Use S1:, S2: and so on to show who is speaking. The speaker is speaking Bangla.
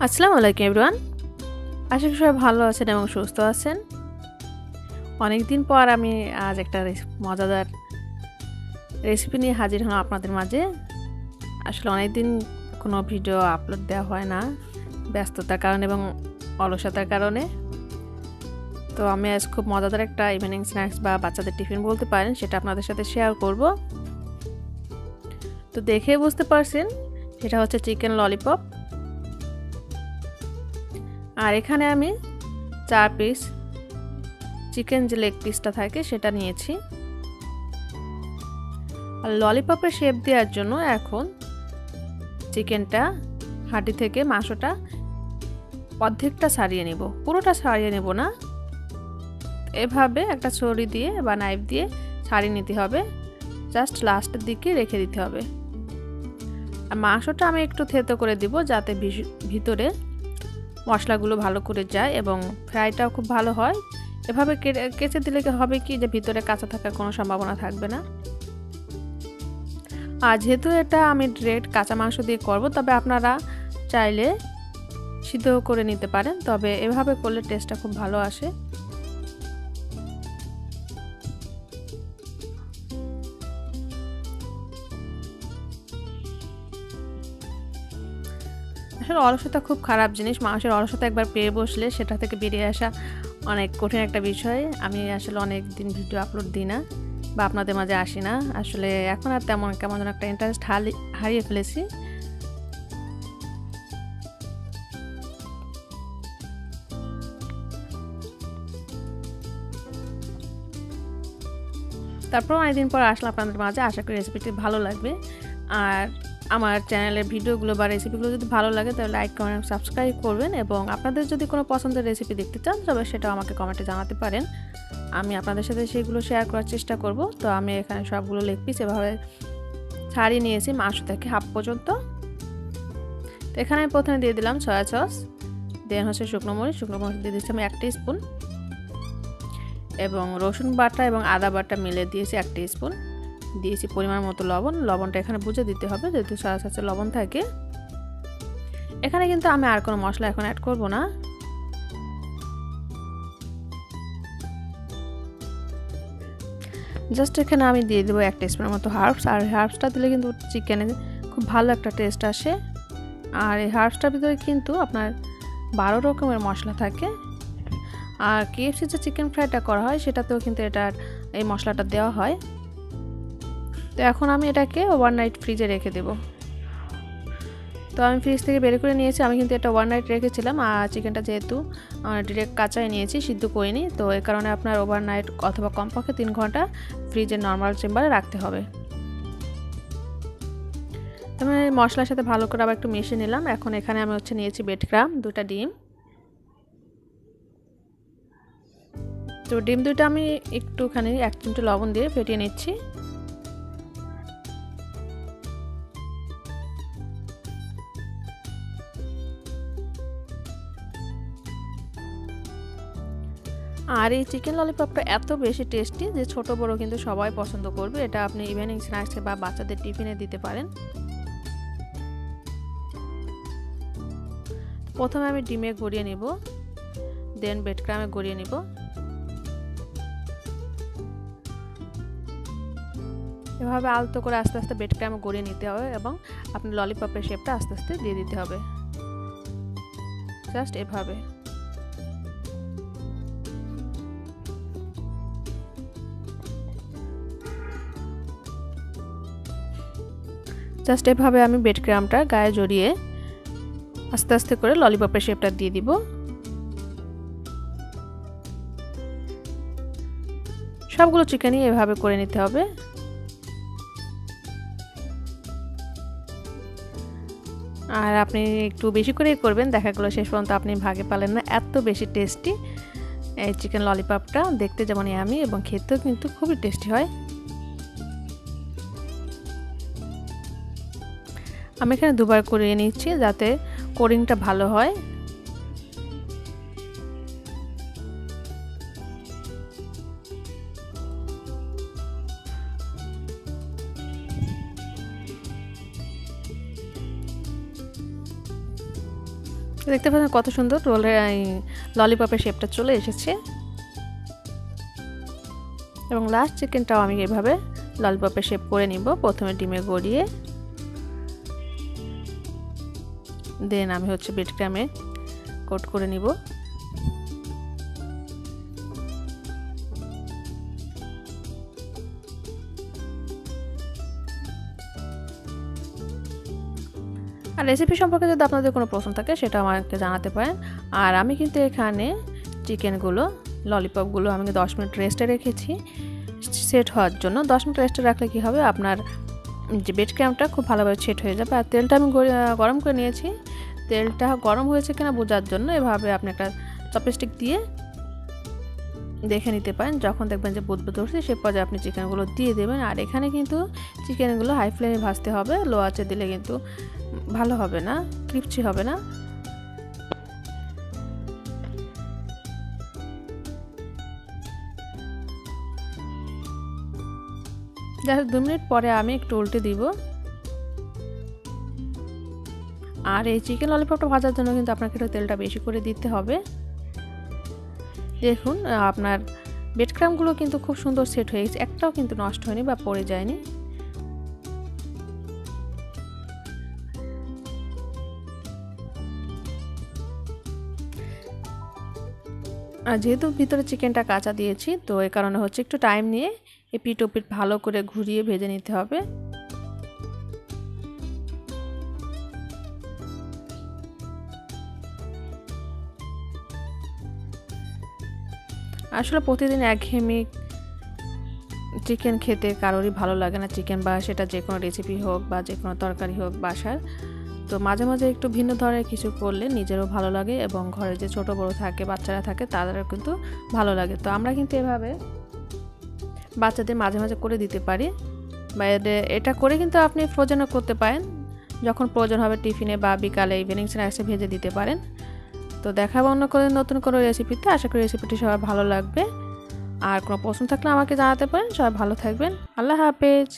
S1: আসসালামু আলাইকুম এভরিওয়ান। আশা করি সবাই ভালো আছেন এবং সুস্থ আছেন। অনেকদিন পর আমি আজ একটা মজাদার রেসিপি নিয়ে হাজির হলাম আপনাদের মাঝে। আসলে অনেকদিন কোনো ভিডিও আপলোড দেওয়া হয় না, ব্যস্ততার কারণে এবং অলসতার কারণে। তো আমি আজ খুব মজাদার একটা ইভিনিং স্ন্যাক্স বা বাচ্চাদের টিফিন বলতে পারেন, সেটা আপনাদের সাথে শেয়ার করব। তো দেখে বুঝতে পারছেন সেটা হচ্ছে চিকেন ললিপপ। আর এখানে আমি 4 পিস চিকেন যে লেগ পিসটা থাকে সেটা নিয়েছি। আর ললিপপের শেপ দেওয়ার জন্য এখন চিকেনটা হাঁটি থেকে মাংসটা অর্ধেকটা ছাড়িয়ে নেব, পুরোটা ছাড়িয়ে নেব না। এভাবে একটা ছুরি দিয়ে বা নাইফ দিয়ে ছাড়িয়ে নিতে হবে, জাস্ট লাস্টের দিকে রেখে দিতে হবে। আর মাংসটা আমি একটু থেতো করে দিব যাতে ভিতরে মশলাগুলো ভালো করে যায় এবং ফ্রাইটাও খুব ভালো হয়। এভাবে কেচে দিলে হবে কি যে ভিতরে কাঁচা থাকার কোনো সম্ভাবনা থাকবে না। আর যেহেতু এটা আমি ডিরেক্ট কাঁচা মাংস দিয়ে করব, তবে আপনারা চাইলে সিদ্ধ করে নিতে পারেন, তবে এভাবে করলে টেস্টটা খুব ভালো আসে। আসলে অলসতা খুব খারাপ জিনিস। মানুষের অলসতা একবার পেয়ে বসলে সেটা থেকে বেরিয়ে আসা অনেক কঠিন একটা বিষয়। আমি আসলে অনেক দিন ভিডিও আপলোড দিই না বা আপনাদের মাঝে আসি না। আসলে এখন আর তেমন কেমন যেন একটা ইন্টারেস্ট হারিয়ে ফেলেছি। তারপর অনেকদিন পর আসলাম আপনাদের মাঝে। আশা করি রেসিপিটি ভালো লাগবে। আর আমার চ্যানেলের ভিডিওগুলো বা রেসিপিগুলো যদি ভালো লাগে তাহলে লাইক কমেন্ট সাবস্ক্রাইব করবেন, এবং আপনাদের যদি কোনো পছন্দের রেসিপি দেখতে চান তবে সেটাও আমাকে কমেন্টে জানাতে পারেন। আমি আপনাদের সাথে সেগুলো শেয়ার করার চেষ্টা করব। তো আমি এখানে সবগুলো লেগ পিস এভাবে ছাড়িয়ে নিয়েছি মাংস থেকে হাফ পর্যন্ত। তো এখানে আমি প্রথমে দিয়ে দিলাম সয়া সস, দেন হচ্ছে শুকনো মরিচ দিয়ে দিচ্ছি আমি 1 টিস্পুন, এবং রসুন বাটা এবং আদা বাটা মিলে দিয়েছি 1 টিস্পুন। দিয়েছি পরিমাণ মতো লবণ। লবণটা এখানে বুঝে দিতে হবে যেহেতু সয়া সসে লবণ থাকে। এখানে কিন্তু আমি আর কোনো মশলা এখন অ্যাড করব না। জাস্ট এখানে আমি দিয়ে দেবো 1 টিস্পুনের মতো হার্বস। আর হার্বসটা দিলে কিন্তু চিকেনে খুব ভালো একটা টেস্ট আসে। আর এই হার্বসটার ভিতরে কিন্তু আপনার 12 রকমের মশলা থাকে। আর KFC যে চিকেন ফ্রাইটা করা হয় সেটাতেও কিন্তু এই মশলাটা দেওয়া হয়। তো এখন আমি এটাকে ওভারনাইট ফ্রিজে রেখে দেব। তো আমি ফ্রিজ থেকে বের করে নিয়েছি। আমি কিন্তু এটা ওভারনাইট রেখেছিলাম। আর চিকেনটা যেহেতু ডিরেক্ট কাঁচাই নিয়েছি, সিদ্ধ করিনি, তো এই কারণে আপনার ওভারনাইট অথবা কমপক্ষে 3 ঘন্টা ফ্রিজের নর্মাল চেম্বারে রাখতে হবে। তো আমি মশলার সাথে ভালো করে আবার একটু মিশিয়ে নিলাম। এখন এখানে আমি নিয়েছি ব্রেডক্রাম্ব 2টা ডিম। তো ডিম 2টা আমি একটুখানি 1 চিমটি লবণ দিয়ে ফেটিয়ে নিচ্ছি। আর এই চিকেন ললিপপটা এত বেশি টেস্টি যে ছোট বড় কিন্তু সবাই পছন্দ করবে। এটা আপনি ইভিনিং স্ন্যাক্সে বা বাচ্চাদের টিফিনে দিতে পারেন। প্রথমে আমি ডিমে গড়িয়ে নিব, দেন ব্রেডক্রাম্বে গড়িয়ে নিব। এভাবে আলতো করে আস্তে আস্তে ব্রেডক্রাম্বে গড়িয়ে নিতে হবে এবং আপনি ললিপপের শেপটা আস্তে আস্তে দিয়ে দিতে হবে, জাস্ট এভাবে। জাস্ট এভাবে আমি ব্রেডক্রাম্বটা গায়ে জড়িয়ে আস্তে আস্তে করে ললিপপের শেপটা দিয়ে দিব। সবগুলো চিকেনই এভাবে করে নিতে হবে। আর আপনি একটু বেশি করেই করবেন, দেখা গেলো শেষ পর্যন্ত আপনি ভাগে পালেন না। এত বেশি টেস্টি এই চিকেন ললিপপটা, দেখতে যেমন ইয়ামি এবং খেতেও কিন্তু খুবই টেস্টি হয়। আমি এখানে 2বার করে নিচ্ছি যাতে কোটিংটা ভালো হয়। দেখতে পাচ্ছেন কত সুন্দর রোলের ললিপপের শেপটা চলে এসেছে। এবং লাস্ট চিকেনটাও আমি এভাবে ললিপপের শেপ করে নিব। প্রথমে ডিমে গড়িয়ে দেন আমি ব্রেড ক্রামে কোট করে নিব। আর রেসিপি সম্পর্কে যদি আপনাদের কোনো প্রশ্ন থাকে সেটা আমাকে জানাতে পারেন। আর আমি কিন্তু এখানে চিকেনগুলো ললিপপগুলো আমি 10 মিনিট রেস্টে রেখেছি সেট হওয়ার জন্য। 10 মিনিট রেস্টে রাখলে কি হবে, আপনার যে ব্রেড ক্রামটা খুব ভালোভাবে সেট হয়ে যাবে। আর তেলটা আমি গরম করে নিয়েছি। তেলটা গরম হয়েছে কিনা বোঝার জন্য এভাবে আপনি একটা চপস্টিক দিয়ে দেখে নিতে পারেন। যখন দেখবেন যে বুদবুদ উঠছে সে পর্যায়ে আপনি চিকেনগুলো দিয়ে দেবেন। আর এখানে কিন্তু চিকেনগুলো হাই ফ্লেমে ভাজতে হবে, লো আঁচে দিলে কিন্তু ভালো হবে না, ক্রিস্পি হবে না। জাস্ট 2 মিনিট পরে আমি একটু উল্টে দিব। আর এই চিকেন ললিপপটা ভাজার জন্য কিন্তু আপনাকে একটু তেলটা বেশি করে দিতে হবে। দেখুন আপনার ব্রেড ক্রামগুলো কিন্তু খুব সুন্দর সেট হয়ে গেছে, একটাও কিন্তু নষ্ট হয়নি বা পড়ে যায়নি। আর যেহেতু ভিতরে চিকেনটা কাঁচা দিয়েছি তো এই কারণে একটু টাইম নিয়ে এপিট ওপিট ভালো করে ঘুরিয়ে ভেজে নিতে হবে। আসলে প্রতিদিন একঘেয়েমি চিকেন খেতে কারোরই ভালো লাগে না, চিকেন বা সেটা যে কোনো রেসিপি হোক বা যে কোনো তরকারি হোক বাসার। তো মাঝে মাঝে একটু ভিন্ন ধরনের কিছু করলে নিজেরও ভালো লাগে এবং ঘরে যে ছোট বড় থাকে বাচ্চারা থাকে তাদেরও কিন্তু ভালো লাগে। তো আমরা কিন্তু এভাবে বাচ্চাদের মাঝে মাঝে করে দিতে পারি, বা এটা করে কিন্তু আপনি ফ্রোজেনও করতে পারেন, যখন প্রয়োজন হবে টিফিনে বা বিকালে ইভিনিং স্ন্যাক্সে ভেজে দিতে পারেন। তো দেখাবো অন্য করে নতুন কোনো রেসিপিতে। আশা করি রেসিপিটি সবার ভালো লাগবে। আর কোনো প্রশ্ন থাকলে আমাকে জানাতে পারেন। সবাই ভালো থাকবেন। আল্লাহ হাফেজ।